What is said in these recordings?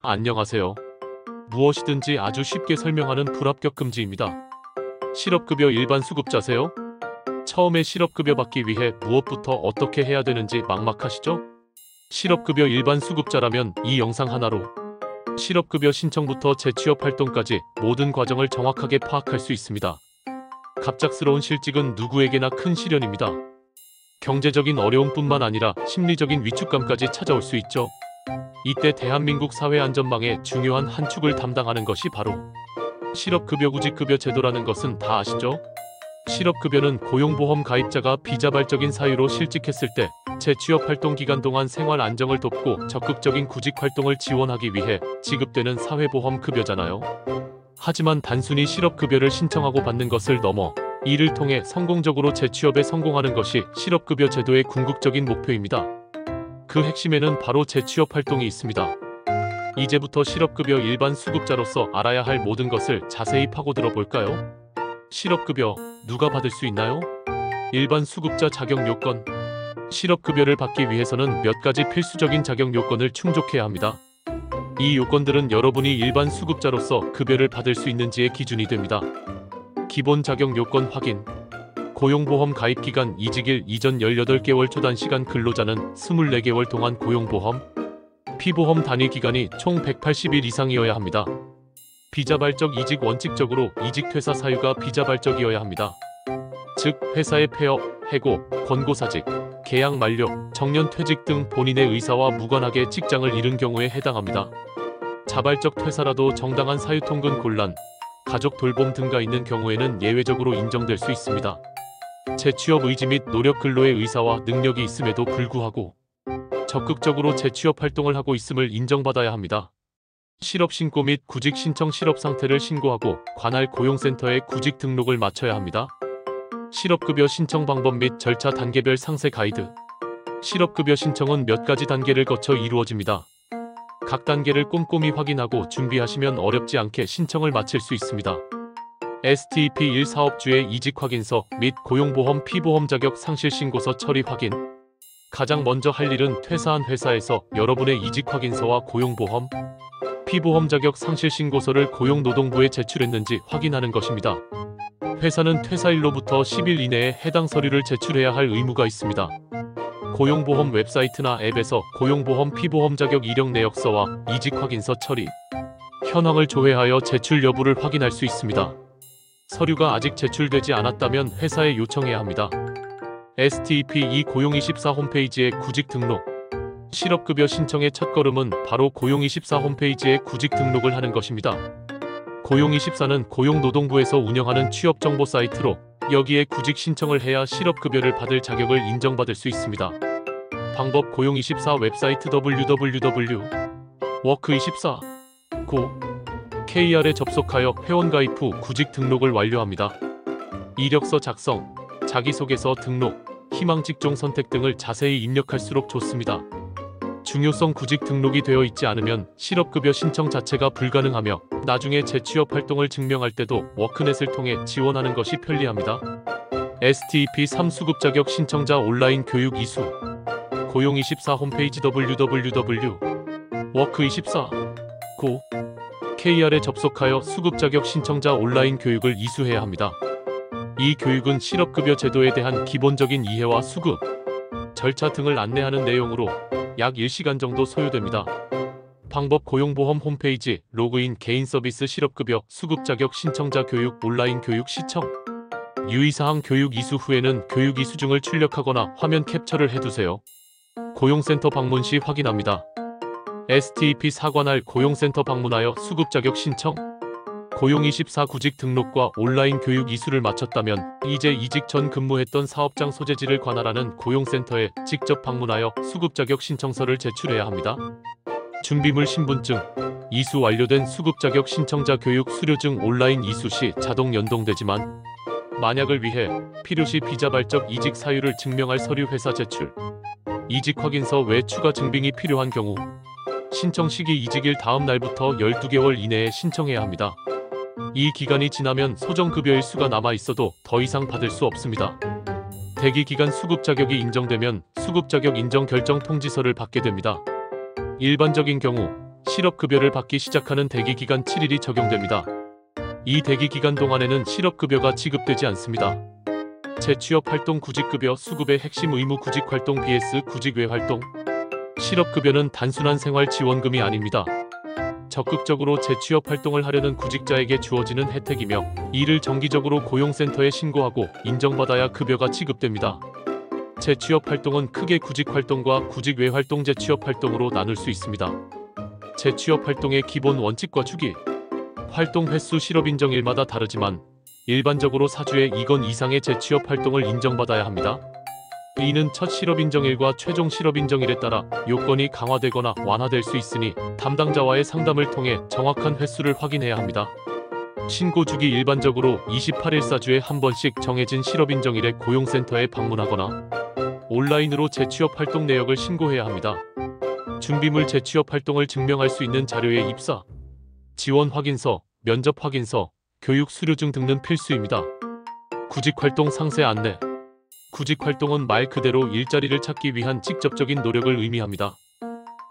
안녕하세요. 무엇이든지 아주 쉽게 설명하는 불합격 금지입니다. 실업급여 일반 수급자세요? 처음에 실업급여 받기 위해 무엇부터 어떻게 해야 되는지 막막하시죠? 실업급여 일반 수급자라면 이 영상 하나로 실업급여 신청부터 재취업 활동까지 모든 과정을 정확하게 파악할 수 있습니다. 갑작스러운 실직은 누구에게나 큰 시련입니다. 경제적인 어려움뿐만 아니라 심리적인 위축감까지 찾아올 수 있죠. 이때 대한민국 사회안전망의 중요한 한 축을 담당하는 것이 바로 실업급여 구직급여 제도라는 것은 다 아시죠? 실업급여는 고용보험 가입자가 비자발적인 사유로 실직했을 때 재취업 활동 기간 동안 생활 안정을 돕고 적극적인 구직 활동을 지원하기 위해 지급되는 사회보험 급여잖아요. 하지만 단순히 실업급여를 신청하고 받는 것을 넘어 이를 통해 성공적으로 재취업에 성공하는 것이 실업급여 제도의 궁극적인 목표입니다. 그 핵심에는 바로 재취업 활동이 있습니다. 이제부터 실업급여 일반 수급자로서 알아야 할 모든 것을 자세히 파고들어 볼까요? 실업급여 누가 받을 수 있나요? 일반 수급자 자격 요건. 실업급여를 받기 위해서는 몇 가지 필수적인 자격 요건을 충족해야 합니다. 이 요건들은 여러분이 일반 수급자로서 급여를 받을 수 있는지의 기준이 됩니다. 기본 자격 요건 확인. 고용보험 가입기간 이직일 이전 18개월 초단시간 근로자는 24개월 동안 고용보험, 피보험 단위 기간이 총 180일 이상이어야 합니다. 비자발적 이직 원칙적으로 이직 퇴사 사유가 비자발적이어야 합니다. 즉 회사의 폐업, 해고, 권고사직, 계약 만료, 정년 퇴직 등 본인의 의사와 무관하게 직장을 잃은 경우에 해당합니다. 자발적 퇴사라도 정당한 사유 통근 곤란, 가족 돌봄 등가 있는 경우에는 예외적으로 인정될 수 있습니다. 재취업 의지 및 노력 근로의 의사와 능력이 있음에도 불구하고 적극적으로 재취업 활동을 하고 있음을 인정받아야 합니다. 실업신고 및 구직 신청 실업 상태를 신고하고 관할 고용센터에 구직 등록을 마쳐야 합니다. 실업급여 신청 방법 및 절차 단계별 상세 가이드. 실업급여 신청은 몇 가지 단계를 거쳐 이루어집니다. 각 단계를 꼼꼼히 확인하고 준비하시면 어렵지 않게 신청을 마칠 수 있습니다. STP1 사업주의 이직 확인서 및 고용보험 피보험 자격 상실 신고서 처리 확인. 가장 먼저 할 일은 퇴사한 회사에서 여러분의 이직 확인서와 고용보험, 피보험 자격 상실 신고서를 고용노동부에 제출했는지 확인하는 것입니다. 회사는 퇴사일로부터 10일 이내에 해당 서류를 제출해야 할 의무가 있습니다. 고용보험 웹사이트나 앱에서 고용보험 피보험 자격 이력 내역서와 이직 확인서 처리, 현황을 조회하여 제출 여부를 확인할 수 있습니다. 서류가 아직 제출되지 않았다면 회사에 요청해야 합니다. STP2 고용24 홈페이지에 구직 등록. 실업급여 신청의 첫걸음은 바로 고용24 홈페이지에 구직 등록을 하는 것입니다. 고용24는 고용노동부에서 운영하는 취업정보 사이트로 여기에 구직 신청을 해야 실업급여를 받을 자격을 인정받을 수 있습니다. 방법 고용24 웹사이트 www.work24.co.kr에 접속하여 회원가입 후 구직 등록을 완료합니다. 이력서 작성, 자기소개서 등록, 희망 직종 선택 등을 자세히 입력할수록 좋습니다. 중요성 구직 등록이 되어 있지 않으면 실업급여 신청 자체가 불가능하며 나중에 재취업 활동을 증명할 때도 워크넷을 통해 지원하는 것이 편리합니다. STP3 수급 자격 신청자 온라인 교육 이수. 고용24 홈페이지 www.work24.co.kr에 접속하여 수급 자격 신청자 온라인 교육을 이수해야 합니다. 이 교육은 실업급여 제도에 대한 기본적인 이해와 수급, 절차 등을 안내하는 내용으로 약 1시간 정도 소요됩니다. 방법 고용보험 홈페이지 로그인 개인 서비스 실업급여 수급 자격 신청자 교육 온라인 교육 시청. 유의사항 교육 이수 후에는 교육 이수증을 출력하거나 화면 캡처를 해두세요. 고용센터 방문 시 확인합니다. STP 사관할 고용센터 방문하여 수급 자격 신청. 고용24 구직 등록과 온라인 교육 이수를 마쳤다면 이제 이직 전 근무했던 사업장 소재지를 관할하는 고용센터에 직접 방문하여 수급 자격 신청서를 제출해야 합니다. 준비물 신분증. 이수 완료된 수급 자격 신청자 교육 수료증 온라인 이수 시 자동 연동되지만 만약을 위해 필요시 비자발적 이직 사유를 증명할 서류 회사 제출, 이직 확인서 외 추가 증빙이 필요한 경우 신청 시기 이직일 다음 날부터 12개월 이내에 신청해야 합니다. 이 기간이 지나면 소정급여 일수가 남아있어도 더 이상 받을 수 없습니다. 대기기간 수급 자격이 인정되면 수급 자격 인정 결정 통지서를 받게 됩니다. 일반적인 경우 실업급여를 받기 시작하는 대기기간 7일이 적용됩니다. 이 대기기간 동안에는 실업급여가 지급되지 않습니다. 재취업 활동 구직급여 수급의 핵심 의무 구직활동 vs 구직외 활동. 실업급여는 단순한 생활지원금이 아닙니다. 적극적으로 재취업 활동을 하려는 구직자에게 주어지는 혜택이며 이를 정기적으로 고용센터에 신고하고 인정받아야 급여가 지급됩니다. 재취업 활동은 크게 구직활동과 구직외 활동 재취업 활동으로 나눌 수 있습니다. 재취업 활동의 기본 원칙과 주기, 활동 횟수 실업인정일마다 다르지만 일반적으로 4주에 2건 이상의 재취업 활동을 인정받아야 합니다. 이는 첫 실업인정일과 최종 실업인정일에 따라 요건이 강화되거나 완화될 수 있으니 담당자와의 상담을 통해 정확한 횟수를 확인해야 합니다. 신고 주기 일반적으로 28일 4주에 한 번씩 정해진 실업인정일에 고용센터에 방문하거나 온라인으로 재취업 활동 내역을 신고해야 합니다. 준비물 재취업 활동을 증명할 수 있는 자료의 입사, 지원 확인서, 면접 확인서, 교육 수료증 등은 필수입니다. 구직활동 상세 안내. 구직활동은 말 그대로 일자리를 찾기 위한 직접적인 노력을 의미합니다.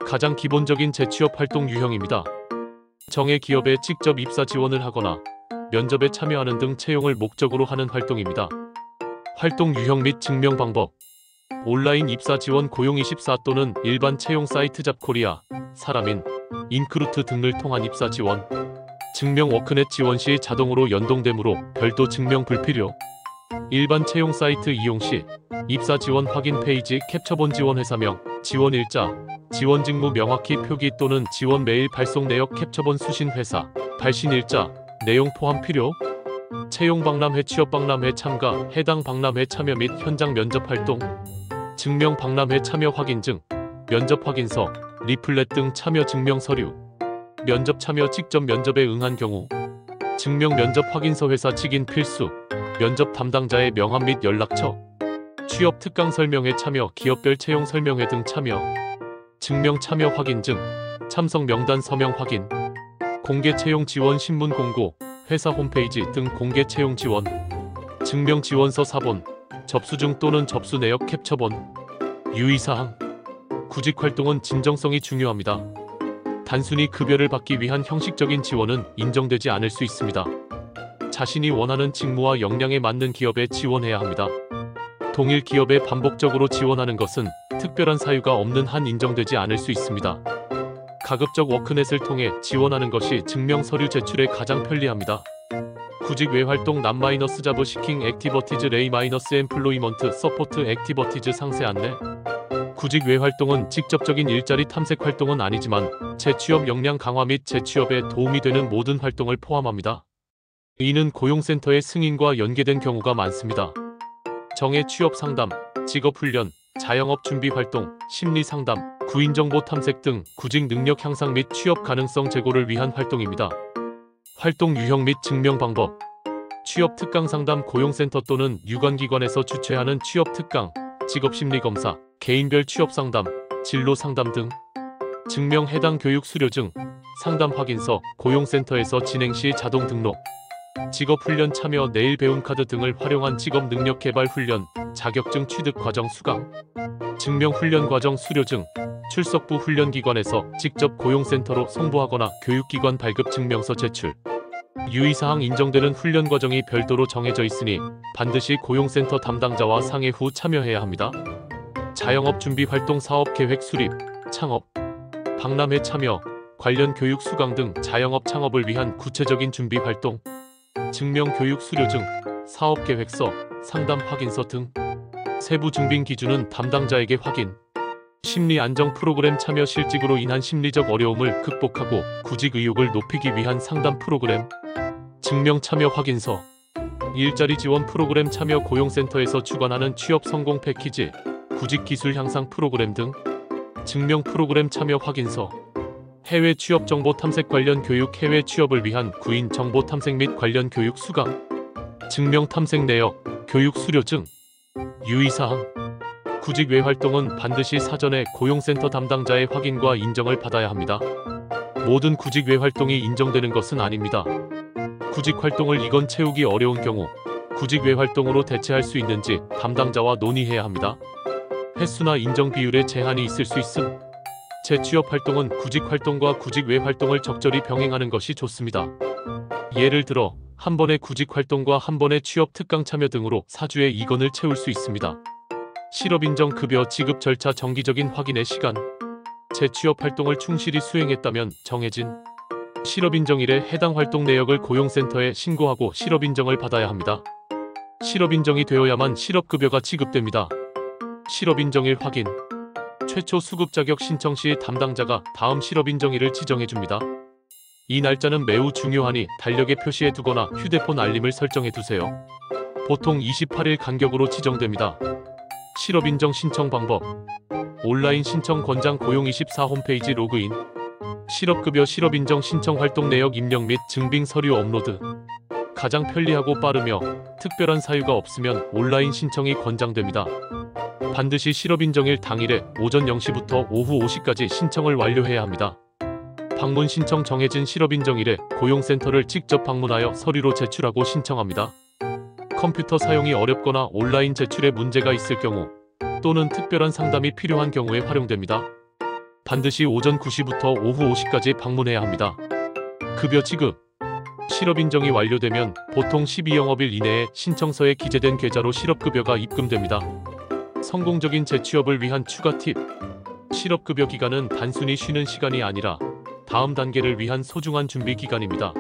가장 기본적인 재취업 활동 유형입니다. 정해 기업에 직접 입사 지원을 하거나 면접에 참여하는 등 채용을 목적으로 하는 활동입니다. 활동 유형 및 증명 방법. 온라인 입사 지원 고용24 또는 일반 채용 사이트 잡코리아, 사람인, 인크루트 등을 통한 입사 지원. 증명 워크넷 지원 시 자동으로 연동되므로 별도 증명 불필요. 일반 채용 사이트 이용 시 입사 지원 확인 페이지 캡처본 지원 회사명, 지원 일자, 지원 직무 명확히 표기 또는 지원 메일 발송 내역 캡처본 수신 회사, 발신 일자, 내용 포함 필요. 채용 박람회 취업 박람회 참가, 해당 박람회 참여 및 현장 면접 활동. 증명 박람회 참여 확인증, 면접 확인서, 리플렛 등 참여 증명 서류. 면접 참여 직접 면접에 응한 경우 증명 면접 확인서 회사 직인 필수. 면접 담당자의 명함 및 연락처. 취업 특강 설명회 참여, 기업별 채용 설명회 등 참여. 증명 참여 확인증, 참석 명단 서명 확인. 공개 채용 지원 신문 공고, 회사 홈페이지 등 공개 채용 지원. 증명 지원서 사본, 접수증 또는 접수 내역 캡처본. 유의사항. 구직활동은 진정성이 중요합니다. 단순히 급여를 받기 위한 형식적인 지원은 인정되지 않을 수 있습니다. 자신이 원하는 직무와 역량에 맞는 기업에 지원해야 합니다. 동일 기업에 반복적으로 지원하는 것은 특별한 사유가 없는 한 인정되지 않을 수 있습니다. 가급적 워크넷을 통해 지원하는 것이 증명 서류 제출에 가장 편리합니다. 구직 외 활동 남자부 시킹 액티버티즈 레이-엠플로이먼트 서포트 액티버티즈 상세 안내. 구직 외 활동은 직접적인 일자리 탐색 활동은 아니지만 재취업 역량 강화 및 재취업에 도움이 되는 모든 활동을 포함합니다. 이는 고용센터의 승인과 연계된 경우가 많습니다. 정해 취업 상담, 직업훈련, 자영업 준비 활동, 심리 상담, 구인정보 탐색 등 구직 능력 향상 및 취업 가능성 제고를 위한 활동입니다. 활동 유형 및 증명 방법. 취업 특강 상담 고용센터 또는 유관기관에서 주최하는 취업 특강, 직업심리검사, 개인별 취업 상담, 진로 상담 등. 증명 해당 교육 수료증, 상담 확인서, 고용센터에서 진행 시 자동 등록. 직업훈련 참여 내일 배움 카드 등을 활용한 직업능력 개발 훈련, 자격증 취득 과정 수강. 증명 훈련 과정 수료증, 출석부 훈련기관에서 직접 고용센터로 송부하거나 교육기관 발급 증명서 제출. 유의사항. 인정되는 훈련 과정이 별도로 정해져 있으니 반드시 고용센터 담당자와 상의 후 참여해야 합니다. 자영업 준비 활동 사업 계획 수립, 창업, 박람회 참여, 관련 교육 수강 등 자영업 창업을 위한 구체적인 준비 활동. 증명 교육 수료증, 사업 계획서, 상담 확인서 등. 세부 증빙 기준은 담당자에게 확인. 심리 안정 프로그램 참여. 실직으로 인한 심리적 어려움을 극복하고 구직 의욕을 높이기 위한 상담 프로그램. 증명 참여 확인서. 일자리 지원 프로그램 참여. 고용센터에서 주관하는 취업 성공 패키지, 구직 기술 향상 프로그램 등. 증명 프로그램 참여 확인서. 해외 취업 정보 탐색 관련 교육. 해외 취업을 위한 구인 정보 탐색 및 관련 교육 수강. 증명 탐색 내역, 교육 수료증. 유의사항. 구직 외 활동은 반드시 사전에 고용센터 담당자의 확인과 인정을 받아야 합니다. 모든 구직 외 활동이 인정되는 것은 아닙니다. 구직 활동을 이건 채우기 어려운 경우 구직 외 활동으로 대체할 수 있는지 담당자와 논의해야 합니다. 횟수나 인정 비율에 제한이 있을 수 있음. 재취업 활동은 구직 활동과 구직 외 활동을 적절히 병행하는 것이 좋습니다. 예를 들어 한 번의 구직 활동과 한 번의 취업 특강 참여 등으로 사주의 이건을 채울 수 있습니다. 실업인정 급여 지급 절차 정기적인 확인의 시간. 재취업 활동을 충실히 수행했다면 정해진 실업인정일에 해당 활동 내역을 고용센터에 신고하고 실업인정을 받아야 합니다. 실업인정이 되어야만 실업급여가 지급됩니다. 실업인정일 확인. 최초 수급 자격 신청 시 담당자가 다음 실업인정일을 지정해줍니다. 이 날짜는 매우 중요하니 달력에 표시해 두거나 휴대폰 알림을 설정해 두세요. 보통 28일 간격으로 지정됩니다. 실업인정 신청 방법. 온라인 신청 권장 고용24 홈페이지 로그인. 실업급여 실업인정 신청 활동 내역 입력 및 증빙 서류 업로드. 가장 편리하고 빠르며 특별한 사유가 없으면 온라인 신청이 권장됩니다. 반드시 실업인정일 당일에 오전 0시부터 오후 5시까지 신청을 완료해야 합니다. 방문 신청 정해진 실업인정일에 고용센터를 직접 방문하여 서류로 제출하고 신청합니다. 컴퓨터 사용이 어렵거나 온라인 제출에 문제가 있을 경우 또는 특별한 상담이 필요한 경우에 활용됩니다. 반드시 오전 9시부터 오후 5시까지 방문해야 합니다. 급여 지급. 실업인정이 완료되면 보통 12영업일 이내에 신청서에 기재된 계좌로 실업급여가 입금됩니다. 성공적인 재취업을 위한 추가 팁. 실업급여 기간은 단순히 쉬는 시간이 아니라 다음 단계를 위한 소중한 준비 기간입니다.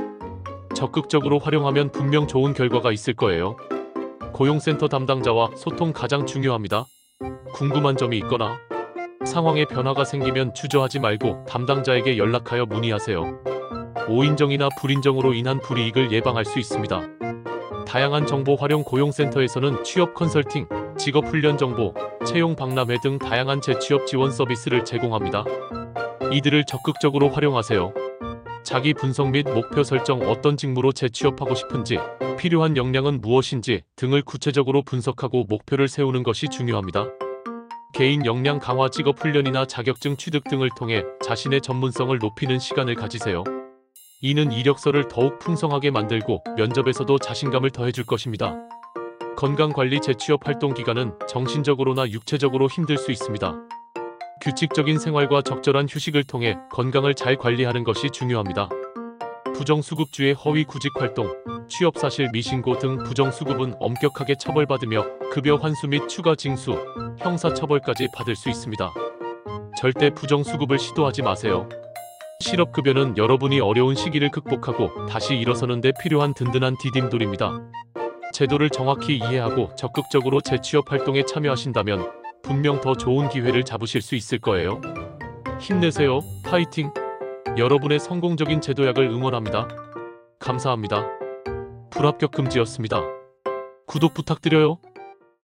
적극적으로 활용하면 분명 좋은 결과가 있을 거예요. 고용센터 담당자와 소통 가장 중요합니다. 궁금한 점이 있거나 상황에 변화가 생기면 주저하지 말고 담당자에게 연락하여 문의하세요. 오인정이나 불인정으로 인한 불이익을 예방할 수 있습니다. 다양한 정보 활용. 고용센터에서는 취업 컨설팅, 직업훈련 정보, 채용 박람회 등 다양한 재취업 지원 서비스를 제공합니다. 이들을 적극적으로 활용하세요. 자기 분석 및 목표 설정. 어떤 직무로 재취업하고 싶은지, 필요한 역량은 무엇인지 등을 구체적으로 분석하고 목표를 세우는 것이 중요합니다. 개인 역량 강화, 직업훈련이나 자격증 취득 등을 통해 자신의 전문성을 높이는 시간을 가지세요. 이는 이력서를 더욱 풍성하게 만들고 면접에서도 자신감을 더해줄 것입니다. 건강관리. 재취업 활동 기간은 정신적으로나 육체적으로 힘들 수 있습니다. 규칙적인 생활과 적절한 휴식을 통해 건강을 잘 관리하는 것이 중요합니다. 부정수급주의 허위 구직활동, 취업사실 미신고 등 부정수급은 엄격하게 처벌받으며 급여 환수 및 추가 징수, 형사처벌까지 받을 수 있습니다. 절대 부정수급을 시도하지 마세요. 실업급여는 여러분이 어려운 시기를 극복하고 다시 일어서는 데 필요한 든든한 디딤돌입니다. 제도를 정확히 이해하고 적극적으로 재취업 활동에 참여하신다면 분명 더 좋은 기회를 잡으실 수 있을 거예요. 힘내세요. 파이팅! 여러분의 성공적인 제도약을 응원합니다. 감사합니다. 불합격 금지였습니다. 구독 부탁드려요.